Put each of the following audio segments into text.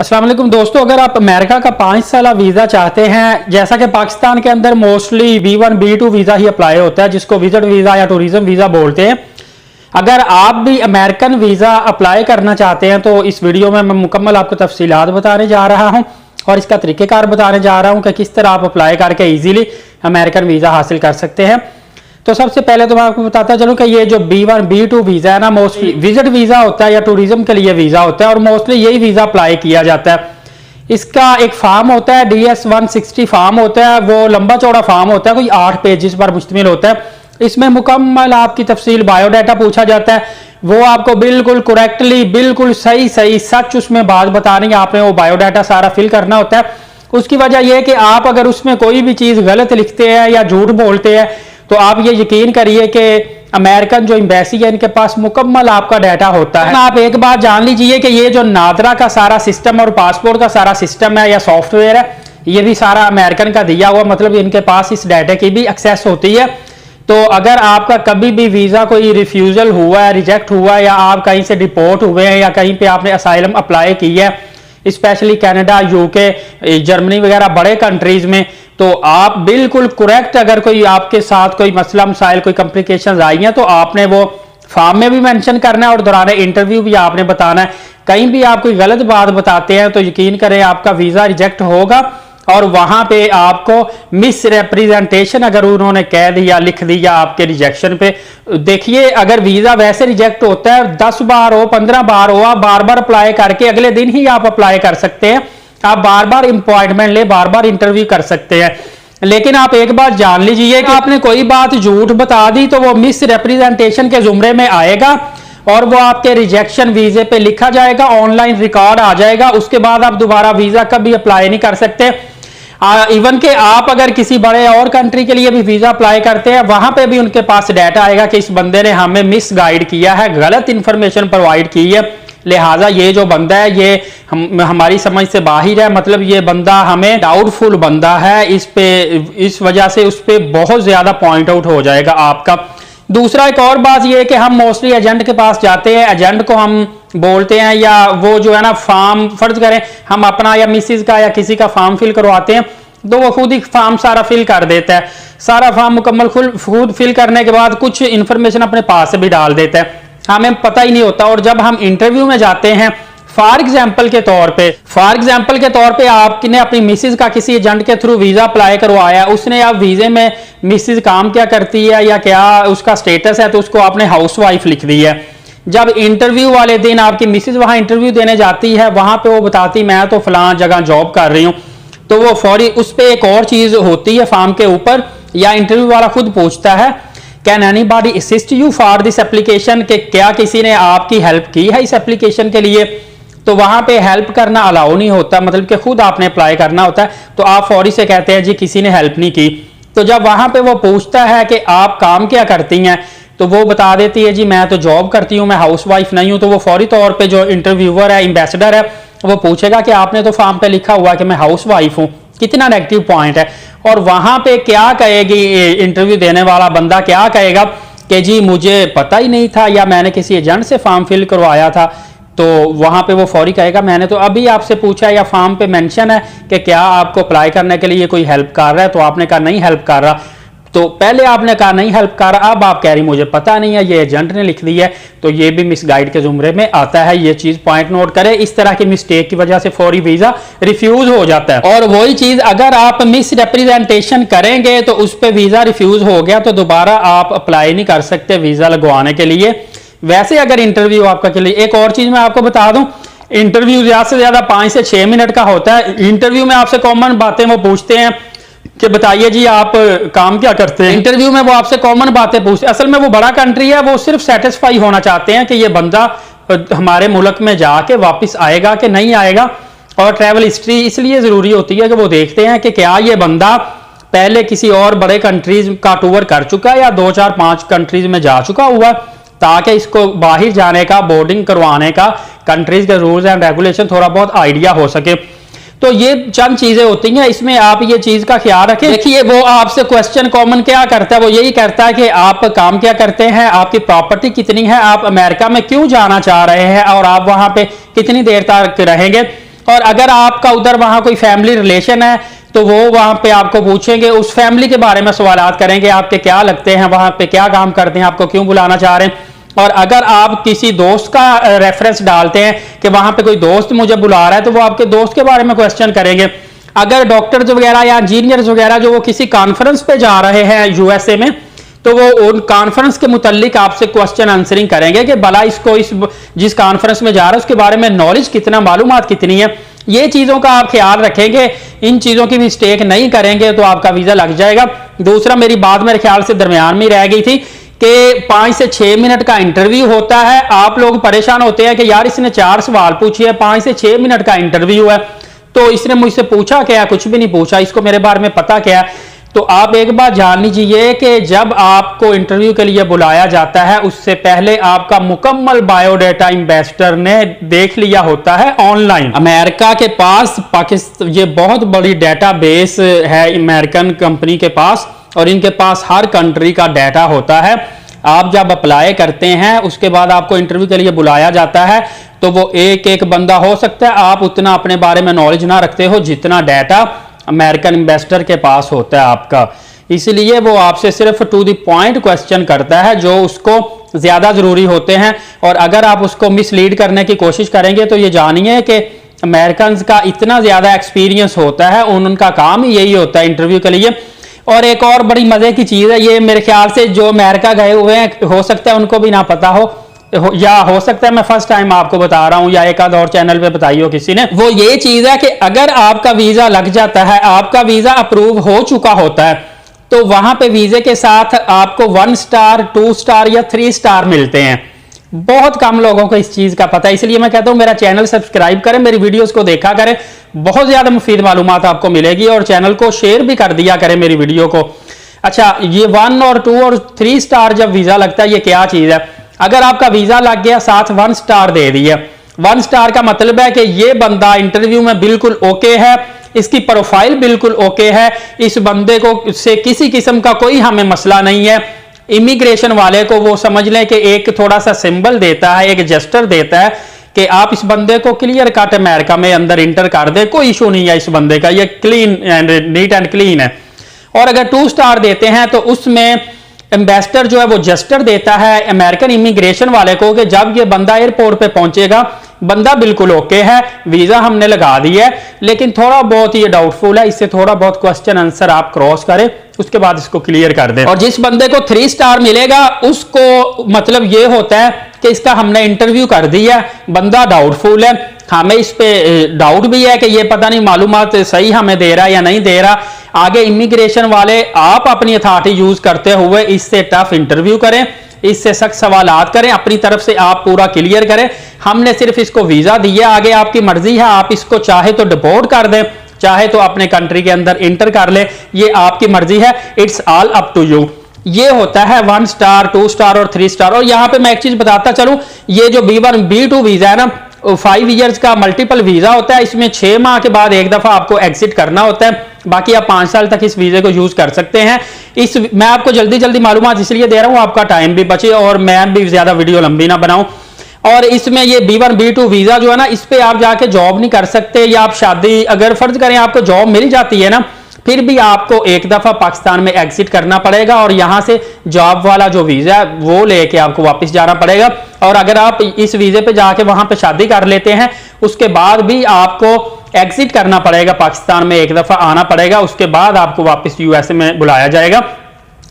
अस्सलाम वालेकुम दोस्तों, अगर आप अमेरिका का 5 साल वीज़ा चाहते हैं, जैसा कि पाकिस्तान के अंदर मोस्टली B1 B2 वीज़ा ही अप्लाई होता है, जिसको विजिट वीज़ा या टूरिज्म वीज़ा बोलते हैं। अगर आप भी अमेरिकन वीज़ा अप्लाई करना चाहते हैं तो इस वीडियो में मैं मुकम्मल आपको तफसीलात बताने जा रहा हूं और इसका तरीक़ेकार बताने जा रहा हूं कि किस तरह आप अप्लाई करके ईजीली अमेरिकन वीज़ा हासिल कर सकते हैं। तो सबसे पहले तो मैं आपको बताता चलूं कि ये जो B1 B2 वीज़ा है ना, मोस्टली विजिट वीज़ा होता है या टूरिज्म के लिए वीज़ा होता है और मोस्टली यही वीज़ा अप्लाई किया जाता है। इसका एक फॉर्म होता है, DS 160 फॉर्म होता है, वो लंबा चौड़ा फॉर्म होता है, कोई 8 पेजेस पर मुश्तमिल होता है। इसमें मुकम्मल आपकी तफसील बायोडाटा पूछा जाता है, वो आपको बिल्कुल करेक्टली बिल्कुल सही सच उसमें बात बतानी है, आपने वो बायोडाटा सारा फिल करना होता है। उसकी वजह यह है कि आप अगर उसमें कोई भी चीज़ गलत लिखते हैं या झूठ बोलते हैं तो आप ये यकीन करिए कि अमेरिकन जो एम्बेसी है इनके पास मुकम्मल आपका डाटा होता है। आप एक बात जान लीजिए कि ये जो नादरा का सारा सिस्टम और पासपोर्ट का सारा सिस्टम है या सॉफ्टवेयर है, ये भी सारा अमेरिकन का दिया हुआ, मतलब इनके पास इस डाटा की भी एक्सेस होती है। तो अगर आपका कभी भी वीज़ा कोई रिफ्यूजल हुआ है, रिजेक्ट हुआ है, या आप कहीं से डिपोर्ट हुए हैं या कहीं पे आपने असाइलम अप्लाई की है, स्पेशली कनाडा, यूके, जर्मनी वगैरह बड़े कंट्रीज में, तो आप बिल्कुल करेक्ट, अगर कोई आपके साथ कोई मसला मसाइल कोई कॉम्प्लिकेशंस आई हैं तो आपने वो फॉर्म में भी मेंशन करना है और दौरान इंटरव्यू भी आपने बताना है। कहीं भी आप कोई गलत बात बताते हैं तो यकीन करें आपका वीज़ा रिजेक्ट होगा और वहां पे आपको मिस रिप्रेजेंटेशन अगर उन्होंने कह दिया, लिख दिया आपके रिजेक्शन पे। देखिए, अगर वीज़ा वैसे रिजेक्ट होता है 10 बार हो 15 बार हो, आप बार बार अप्लाई करके अगले दिन ही आप अप्लाई कर सकते हैं, आप बार बार अपॉइंटमेंट ले, बार बार इंटरव्यू कर सकते हैं। लेकिन आप एक बात जान लीजिए कि आपने कोई बात झूठ बता दी तो वो मिस रिप्रेजेंटेशन के जुमरे में आएगा और वो आपके रिजेक्शन वीजे पे लिखा जाएगा, ऑनलाइन रिकॉर्ड आ जाएगा। उसके बाद आप दोबारा वीजा कभी अप्लाई नहीं कर सकते। इवन के आप अगर किसी बड़े और कंट्री के लिए भी वीजा अप्लाई करते हैं, वहां पे भी उनके पास डाटा आएगा कि इस बंदे ने हमें मिस गाइड किया है, गलत इंफॉर्मेशन प्रोवाइड की है, लिहाजा ये जो बंदा है ये हमारी समझ से बाहर है, मतलब ये बंदा हमें डाउटफुल बंदा है, इस वजह से उस पर बहुत ज्यादा पॉइंट आउट हो जाएगा आपका। दूसरा एक और बात ये है कि हम मोस्टली एजेंट के पास जाते हैं, एजेंट को हम बोलते हैं या वो जो है ना फॉर्म, फर्ज करें हम अपना या मिसिज का या किसी का फॉर्म फिल करवाते हैं तो वो खुद ही फॉर्म सारा फिल कर देता है। सारा फॉर्म मुकम्मल खुद फिल करने के बाद कुछ इंफॉर्मेशन अपने पास से भी डाल देता है, हमें पता ही नहीं होता। और जब हम इंटरव्यू में जाते हैं, फॉर एग्जाम्पल के तौर पे आपने अपनी मिसिज का किसी एजेंट के थ्रू वीजा अप्लाई करवाया, उसने आप वीजे में मिसिज काम क्या करती है या क्या उसका स्टेटस है तो उसको आपने हाउस वाइफ लिख दी है। जब इंटरव्यू वाले दिन आपकी मिसिज वहां इंटरव्यू देने जाती है, वहां पे वो बताती मैं तो फलां जगह जॉब कर रही हूं, तो वो फौरी उस पर एक और चीज होती है फॉर्म के ऊपर, या इंटरव्यू वाला खुद पूछता है can anybody assist you for this application, कि क्या किसी ने आपकी हेल्प की है इस एप्लीकेशन के लिए। तो वहां पे हेल्प करना अलाउ नहीं होता, मतलब कि खुद आपने अप्लाई करना होता है। तो आप फौरी से कहते हैं जी किसी ने हेल्प नहीं की। तो जब वहां पे वो पूछता है कि आप काम क्या करती हैं, तो वो बता देती है जी मैं तो जॉब करती हूँ, मैं हाउस वाइफ नहीं हूँ। तो वो फौरी तौर पर जो इंटरव्यूअर है, एम्बेसडर है, वो पूछेगा कि आपने तो फॉर्म पे लिखा हुआ कि मैं हाउस वाइफ हूँ, कितना नेगेटिव पॉइंट है। और वहां पे क्या कहेगी इंटरव्यू देने वाला बंदा, क्या कहेगा कि जी मुझे पता ही नहीं था या मैंने किसी एजेंट से फॉर्म फिल करवाया था। तो वहां पे वो फौरी कहेगा मैंने तो अभी आपसे पूछा, या फॉर्म पे मेंशन है कि क्या आपको अप्लाई करने के लिए कोई हेल्प कर रहा है, तो आपने कहा नहीं हेल्प कर रहा। तो पहले आपने कहा नहीं हेल्प कर रहा, अब आप कह रही मुझे पता नहीं है, ये एजेंट ने लिख दी है, तो ये भी मिस गाइड के जुमरे में आता है। ये चीज पॉइंट नोट करें, इस तरह की मिस्टेक की वजह से फौरी वीजा रिफ्यूज हो जाता है। और वही चीज अगर आप मिस रिप्रेजेंटेशन करेंगे तो उस पर वीजा रिफ्यूज हो गया तो दोबारा आप अप्लाई नहीं कर सकते वीजा लगवाने के लिए। वैसे अगर इंटरव्यू आपका के लिए, एक और चीज मैं आपको बता दूं, इंटरव्यू ज्यादा से ज्यादा 5 से 6 मिनट का होता है। इंटरव्यू में आपसे कॉमन बातें वो पूछते हैं कि बताइए जी आप काम क्या करते हैं। इंटरव्यू में वो आपसे कॉमन बातें पूछते हैं। असल में वो बड़ा कंट्री है, वो सिर्फ सेटिस्फाई होना चाहते हैं कि ये बंदा हमारे मुल्क में जाके वापस आएगा कि नहीं आएगा। और ट्रैवल हिस्ट्री इसलिए जरूरी होती है कि वो देखते हैं कि क्या ये बंदा पहले किसी और बड़े कंट्रीज का टूर कर चुका है या 2 4 5 कंट्रीज में जा चुका हुआ, ताकि इसको बाहर जाने का, बोर्डिंग करवाने का, कंट्रीज के रूल्स एंड रेगुलेशन थोड़ा बहुत आइडिया हो सके। तो ये चंद चीजें होती हैं, इसमें आप ये चीज का ख्याल रखें। देखिए, वो आपसे क्वेश्चन कॉमन क्या करता है, वो यही करता है कि आप काम क्या करते हैं, आपकी प्रॉपर्टी कितनी है, आप अमेरिका में क्यों जाना चाह रहे हैं और आप वहां पे कितनी देर तक रहेंगे। और अगर आपका उधर वहां कोई फैमिली रिलेशन है तो वो वहां पे आपको पूछेंगे, उस फैमिली के बारे में सवालात करेंगे, आपके क्या लगते हैं, वहां पे क्या काम करते हैं, आपको क्यों बुलाना चाह रहे हैं। और अगर आप किसी दोस्त का रेफरेंस डालते हैं कि वहां पे कोई दोस्त मुझे बुला रहा है, तो वो आपके दोस्त के बारे में क्वेश्चन करेंगे। अगर डॉक्टर्स वगैरह या इंजीनियर्स वगैरह जो वो किसी कॉन्फ्रेंस पे जा रहे हैं यूएसए में, तो वो उन कॉन्फ्रेंस के मुतालिक आपसे क्वेश्चन आंसरिंग करेंगे कि भला इसको जिस कॉन्फ्रेंस में जा रहा है उसके बारे में नॉलेज कितना, मालूमात कितनी है। ये चीजों का आप ख्याल रखेंगे, इन चीजों की मिस्टेक नहीं करेंगे तो आपका वीजा लग जाएगा। दूसरा, मेरी बात मेरे ख्याल से दरमियान में रह गई थी कि 5 से 6 मिनट का इंटरव्यू होता है। आप लोग परेशान होते हैं कि यार इसने 4 सवाल पूछे, 5 से 6 मिनट का इंटरव्यू है, तो इसने मुझसे पूछा क्या? कुछ भी नहीं पूछा, इसको मेरे बारे में पता क्या? तो आप एक बात जान लीजिए कि जब आपको इंटरव्यू के लिए बुलाया जाता है उससे पहले आपका मुकम्मल बायोडाटा एम्बेसडर ने देख लिया होता है ऑनलाइन। अमेरिका के पास पाकिस्तान ये बहुत बड़ी डेटाबेस है अमेरिकन कंपनी के पास, और इनके पास हर कंट्री का डाटा होता है। आप जब अप्लाई करते हैं उसके बाद आपको इंटरव्यू के लिए बुलाया जाता है, तो वो एक एक बंदा हो सकता है आप उतना अपने बारे में नॉलेज ना रखते हो जितना डाटा अमेरिकन इन्वेस्टर के पास होता है आपका। इसलिए वो आपसे सिर्फ टू द पॉइंट क्वेश्चन करता है जो उसको ज्यादा जरूरी होते हैं, और अगर आप उसको मिसलीड करने की कोशिश करेंगे तो ये जानिए कि अमेरिकन का इतना ज्यादा एक्सपीरियंस होता है, उनका काम ही यही होता है इंटरव्यू के लिए। और एक और बड़ी मजे की चीज है, ये मेरे ख्याल से जो अमेरिका गए हुए हैं हो सकता है उनको भी ना पता हो, या हो सकता है मैं फर्स्ट टाइम आपको बता रहा हूं या एक आध और चैनल पे बताई हो किसी ने। वो ये चीज है कि अगर आपका वीजा लग जाता है, आपका वीजा अप्रूव हो चुका होता है, तो वहां पे वीजे के साथ आपको 1 स्टार 2 स्टार या 3 स्टार मिलते हैं। बहुत कम लोगों को इस चीज का पता है, इसलिए मैं कहता हूं मेरा चैनल सब्सक्राइब करें, मेरी वीडियोस को देखा करें, बहुत ज्यादा मुफीद मालूमात आपको मिलेगी, और चैनल को शेयर भी कर दिया करें मेरी वीडियो को। अच्छा, ये 1 और 2 और 3 स्टार जब वीजा लगता है, ये क्या चीज है? अगर आपका वीजा लग गया, साथ 1 स्टार दे दिया, 1 स्टार का मतलब है कि ये बंदा इंटरव्यू में बिल्कुल ओके है, इसकी प्रोफाइल बिल्कुल ओके है, इस बंदे को से किसी किस्म का कोई हमें मसला नहीं है। इमिग्रेशन वाले को वो समझ लें कि एक थोड़ा सा सिंबल देता है, एक जेस्टर देता है कि आप इस बंदे को क्लियर कट अमेरिका में अंदर इंटर कर दे, कोई इशू नहीं है इस बंदे का, ये clean and neat and clean है। और अगर 2 स्टार देते हैं तो उसमें एम्बेसडर जो है वो जेस्टर देता है अमेरिकन इमिग्रेशन वाले को कि जब ये बंदा एयरपोर्ट पे पहुंचेगा, बंदा बिल्कुल ओके है, वीजा हमने लगा दी है, लेकिन थोड़ा बहुत ये डाउटफुल है, इससे थोड़ा बहुत क्वेश्चन आंसर आप क्रॉस करें, उसके बाद इसको क्लियर कर दें। और जिस बंदे को 3 स्टार मिलेगा उसको मतलब ये होता है कि इसका हमने इंटरव्यू कर दिया, बंदा डाउटफुल है, हमें इस पे डाउट भी है कि ये पता नहीं मालूमात सही हमें दे रहा है या नहीं दे रहा। आगे इमिग्रेशन वाले आप अपनी अथॉरिटी यूज करते हुए इससे टफ इंटरव्यू करें, इससे सख्त सवालात करें, अपनी तरफ से आप पूरा क्लियर करें। हमने सिर्फ इसको वीजा दिया, आगे आपकी मर्जी है, आप इसको चाहे तो डिपोर्ट कर दें, चाहे तो अपने कंट्री के अंदर इंटर कर ले, ये आपकी मर्जी है, it's all up to you. ये होता है 1 स्टार 2 स्टार और 3 स्टार। और यहां पे मैं एक चीज बताता चलूं, ये जो B1 B2 वीजा है ना, 5 इयर्स का मल्टीपल वीजा होता है, इसमें 6 माह के बाद एक दफा आपको एग्जिट करना होता है, बाकी आप 5 साल तक इस वीजे को यूज कर सकते हैं। मैं आपको जल्दी जल्दी मालूमात इसलिए दे रहा हूं आपका टाइम भी बचे और मैं भी ज्यादा वीडियो लंबी ना बनाऊं। और इसमें ये B1 B2 वीजा जो है ना, इस पे आप जाके जॉब नहीं कर सकते, या आप शादी अगर फर्ज करें आपको जॉब मिल जाती है ना, फिर भी आपको एक दफा पाकिस्तान में एग्जिट करना पड़ेगा और यहां से जॉब वाला जो वीजा है वो लेके आपको वापस जाना पड़ेगा। और अगर आप इस वीजे पे जाके वहां पे शादी कर लेते हैं, उसके बाद भी आपको एग्जिट करना पड़ेगा, पाकिस्तान में एक दफा आना पड़ेगा, उसके बाद आपको वापस यूएसए में बुलाया जाएगा।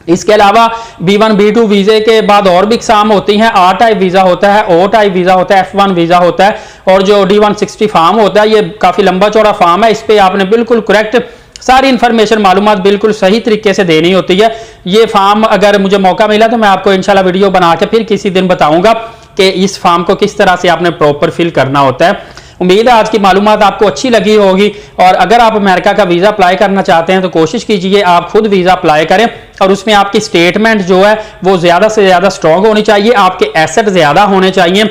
इसके अलावा B1 B2 वीजे के बाद और भी इकसाम होती हैं। R टाइप वीजा होता है, O टाइप वीजा होता है, F1 वीजा होता है, और जो D160 फॉर्म होता है, ये काफी लंबा चौड़ा फॉर्म है, इस पे आपने बिल्कुल करेक्ट सारी इंफॉर्मेशन मालूमात बिल्कुल सही तरीके से देनी होती है। ये फॉर्म अगर मुझे मौका मिला तो मैं आपको इंशाल्लाह वीडियो बना के फिर किसी दिन बताऊंगा कि इस फॉर्म को किस तरह से आपने प्रॉपर फिल करना होता है। उम्मीद है आज की मालूमात आपको अच्छी लगी होगी, और अगर आप अमेरिका का वीजा अप्लाई करना चाहते हैं तो कोशिश कीजिए आप खुद वीजा अप्लाई करें, और उसमें आपकी स्टेटमेंट जो है वो ज्यादा से ज्यादा स्ट्रांग होनी चाहिए, आपके एसेट ज्यादा होने चाहिए।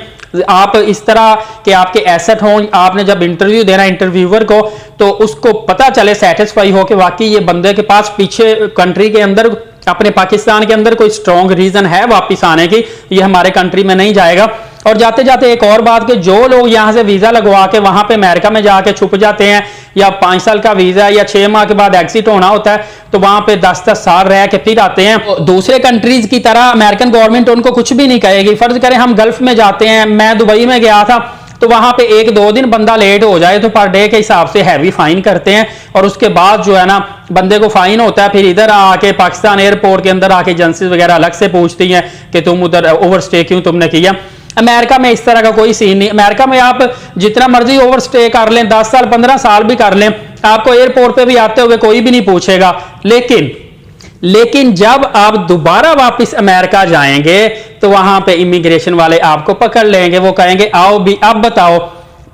आप इस तरह के आपके एसेट हों, आपने जब इंटरव्यू देना इंटरव्यूअर को, तो उसको पता चले, सेटिस्फाई हो कि वाकई ये बंदे के पास पीछे कंट्री के अंदर, अपने पाकिस्तान के अंदर कोई स्ट्रॉन्ग रीजन है वापस आने की, ये हमारे कंट्री में नहीं जाएगा। और जाते जाते एक और बात कि जो लोग यहाँ से वीजा लगवा के वहां पे अमेरिका में जाके छुप जाते हैं, या 5 साल का वीजा या 6 माह के बाद एग्जिट होना होता है, तो वहां पे 10-10 साल रह के फिर आते हैं, तो दूसरे कंट्रीज की तरह अमेरिकन गवर्नमेंट उनको कुछ भी नहीं कहेगी। फर्ज करें हम गल्फ में जाते हैं, मैं दुबई में गया था, तो वहां पे 1-2 दिन बंदा लेट हो जाए तो पर डे के हिसाब से हैवी फाइन करते हैं, और उसके बाद जो है ना बंदे को फाइन होता है। फिर इधर आके पाकिस्तान एयरपोर्ट के अंदर आके एजेंसीज वगैरह अलग से पूछती हैं कि तुम उधर ओवरस्टे क्यों तुमने किया। अमेरिका में इस तरह का कोई सीन नहीं। अमेरिका में आप जितना मर्जी ओवरस्टे कर लें, 10 साल 15 साल भी कर लें, आपको एयरपोर्ट पे भी आते हुए कोई भी नहीं पूछेगा। लेकिन जब आप दोबारा वापस अमेरिका जाएंगे तो वहां पे इमिग्रेशन वाले आपको पकड़ लेंगे। वो कहेंगे आओ भी, अब बताओ,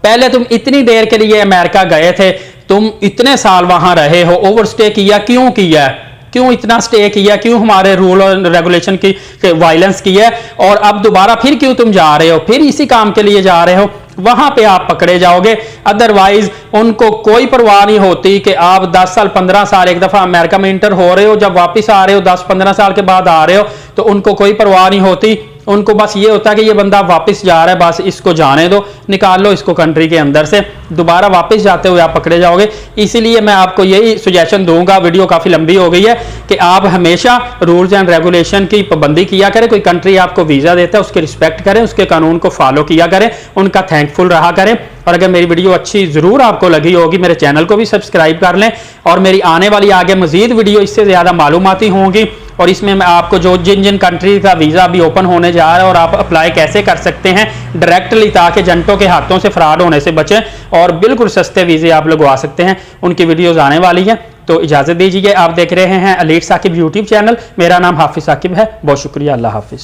पहले तुम इतनी देर के लिए अमेरिका गए थे, तुम इतने साल वहां रहे हो, ओवरस्टे किया क्यों किया, क्यों इतना स्टे किया, क्यों हमारे रूल और रेगुलेशन की वायलेंस की है, और अब दोबारा फिर क्यों तुम जा रहे हो, फिर इसी काम के लिए जा रहे हो। वहां पे आप पकड़े जाओगे। अदरवाइज उनको कोई परवाह नहीं होती कि आप 10 साल 15 साल एक दफा अमेरिका में इंटर हो रहे हो, जब वापस आ रहे हो 10-15 साल के बाद आ रहे हो, तो उनको कोई परवाह नहीं होती। उनको बस ये होता है कि ये बंदा वापस जा रहा है, बस इसको जाने दो, निकाल लो इसको कंट्री के अंदर से। दोबारा वापस जाते हुए आप पकड़े जाओगे। इसीलिए मैं आपको यही सजेशन दूंगा, वीडियो काफी लंबी हो गई है, कि आप हमेशा रूल्स एंड रेगुलेशन की पाबंदी किया करें। कोई कंट्री आपको वीजा देता है उसकी रिस्पेक्ट करें, उसके कानून को फॉलो किया करें, उनका थैंकफुल रहा करें। और अगर मेरी वीडियो अच्छी जरूर आपको लगी होगी, मेरे चैनल को भी सब्सक्राइब कर लें, और मेरी आने वाली आगे मजीद वीडियो इससे ज्यादा मालूमाती होंगी, और इसमें मैं आपको जो जिन कंट्री का वीजा भी ओपन होने जा रहा है और आप अप्लाई कैसे कर सकते हैं डायरेक्टली, ताकि एजेंटों के हाथों से फ्रॉड होने से बचें और बिल्कुल सस्ते वीजे आप लगवा सकते हैं, उनकी वीडियोस आने वाली हैं। तो इजाजत दीजिए। आप देख रहे हैं एलीट साकिब यूट्यूब चैनल। मेरा नाम हाफिज साकिब है। बहुत शुक्रिया। अल्लाह हाफिज।